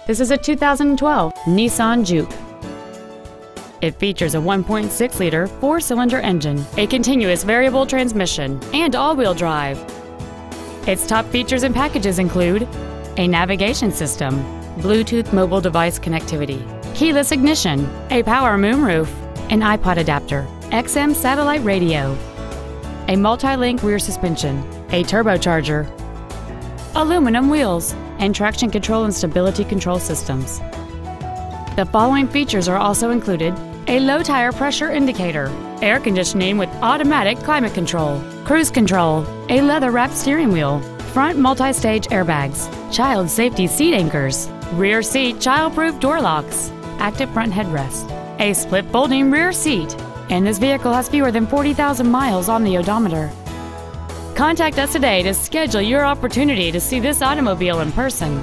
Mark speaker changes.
Speaker 1: This is a 2012 Nissan Juke. It features a 1.6-liter four-cylinder engine, a continuous variable transmission, and all-wheel drive. Its top features and packages include a navigation system, Bluetooth mobile device connectivity, keyless ignition, a power moonroof, an iPod adapter, XM satellite radio, a multi-link rear suspension, a turbocharger, aluminum wheels, and traction control and stability control systems. The following features are also included: a low tire pressure indicator, air conditioning with automatic climate control, cruise control, a leather-wrapped steering wheel, front multi-stage airbags, child safety seat anchors, rear seat child-proof door locks, active front headrest, a split folding rear seat, and this vehicle has fewer than 40,000 miles on the odometer. Contact us today to schedule your opportunity to see this automobile in person.